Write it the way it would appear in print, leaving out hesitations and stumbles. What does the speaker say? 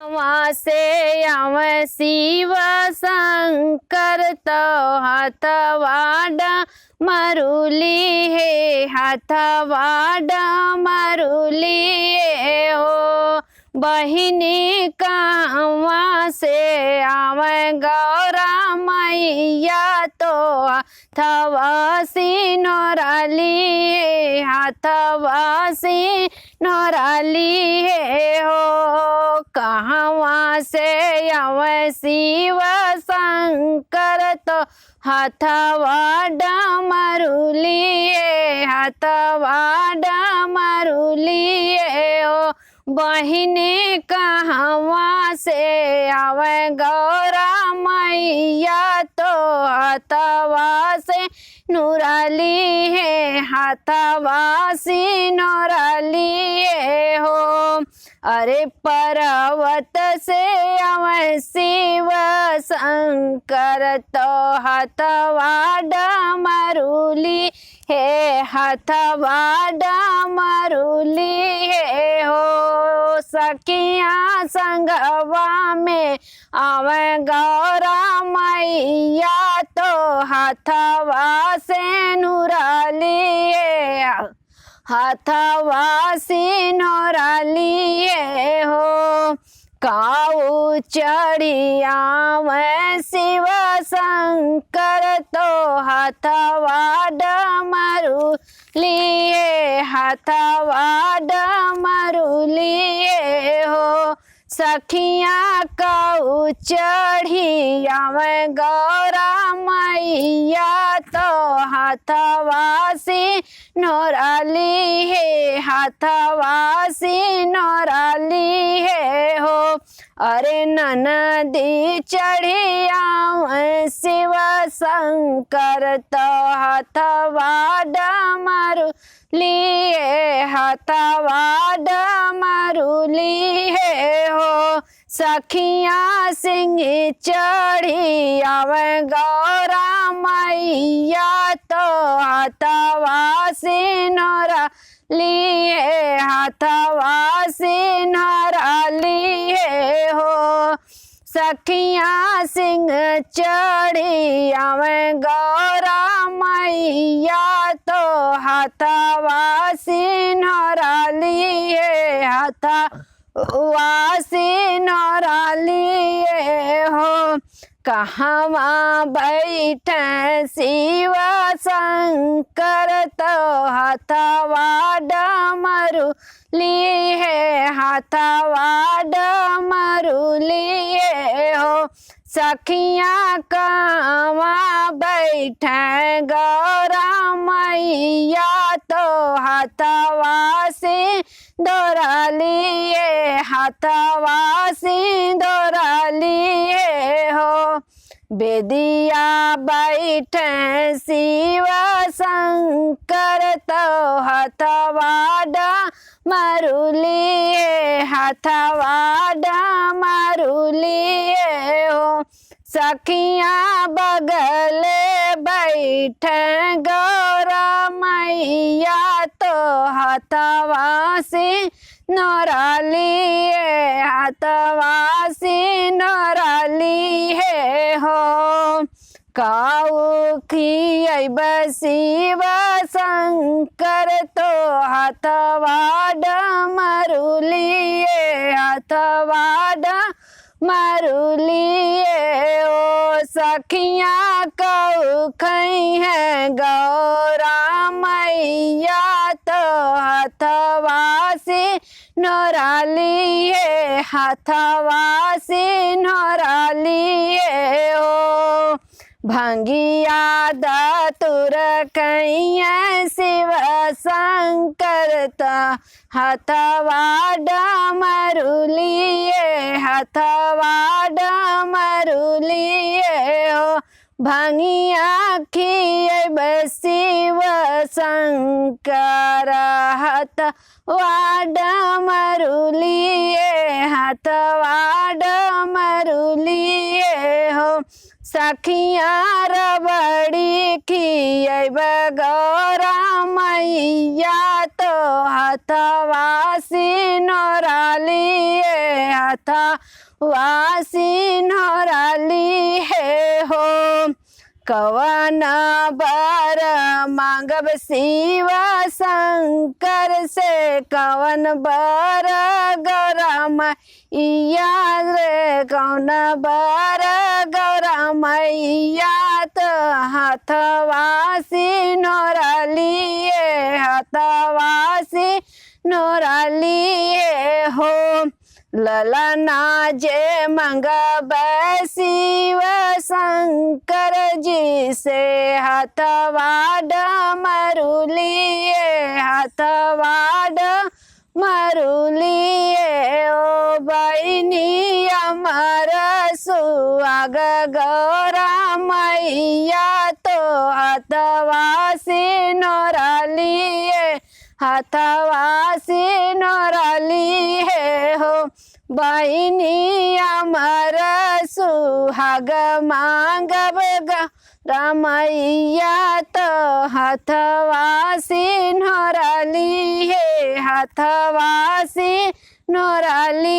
वासे आव शिव शंकर तो हाथवाड़ा मरुली हे हाथवाड़ा मरुली हो बहिनी कहवा से आव गौरा मैया तो हाथवासी नोराली हाथवासी नोराली हो कहवा से आव शिव शंकर तो हाथवाड़ा मरुली हाथवाड़ा मरुली हो बहिनी कहवा से आव गौरा मैया तो हाथवा से नूराली है हाथवासी नूराली हो अरे पर्वत से आव शिव शंकर तो हाथवाड़ा मरुली है हाथवाड़ा मरुली है हो सखिया संगवा में आव गौरा मैया तो हाथवा से नूराली हाथवासी नूराली हो काऊ चढ़िया शिव शंकर तो हाथवाड़ा मरुली हाथवाड़ा मरुली हो सखिया काऊ चढ़िया गौरा मैया तो हाथवासी नूराली हाथवासी नूराली हो अरे ननदी चढ़िया शिव शंकर तो हाथवाड़ा मरुली हाथवाड़ा मरुली हो सखिया सिंह चढ़ी आव गौरा मैया तो हाथवासी नूराली हाथवासी नूराली हो सखिया सिंह चढ़ी आव गौरा मैया तो हाथवासी नूराली हाथवासी नूराली हो कहवा बैठ शिव शंकर तो हाथवाड़ा मरुली हाथवाड़ा मरुली हो सखिया कहवा बैठ गौरा मैया तो हाथवासी नूराली हाथवासी नूराली हो बेदिया बैठ शिव शंकर तो हाथवाड़ा मरुली हाथवाड़ा मरुली हो सखिया बगल बैठ गौरा मैया तो हाथवासी नूराली हाथवासी नूराली हो काऊ खियब शिव शंकर तो हाथवाड़ा मरुली हाथवाड़ा मरुली ओ सखिया कऊ खई है गौरा मैया तो हाथवासी नूराली हाथवासी नूराली हो भंगिया दातुर कहीं शिव शंकर तो हाथवाड़ा मरुली हाथवाड़ा मरुली हो भंगिया खियब शिव शंकर हाथवाड़ा मरुली हाथवाड़ा मरुली हो सखिया रबड़ी खियब गौरा मैया तो हथवा सिनोराली हथवा सिनोराली है हो। कवन बर मांगब शिव शंकर से कवन बर गौरा मैया रे कौन बर गौरा मैया तो हथवा सिनोराली हथवा सिनोराली हो। ललना जे मंगब शिव शंकर जी से हथवा डमरुली हथवा डमरुली ओ बहिनी अमर सुहाग गौरा मैया तो हथवा सिनोराली हथवा सिनोराली है हो। बहिनी अमर सुहाग मांगब गौरा मैया तो हथवा सिनोराली हथवा सिनोराली।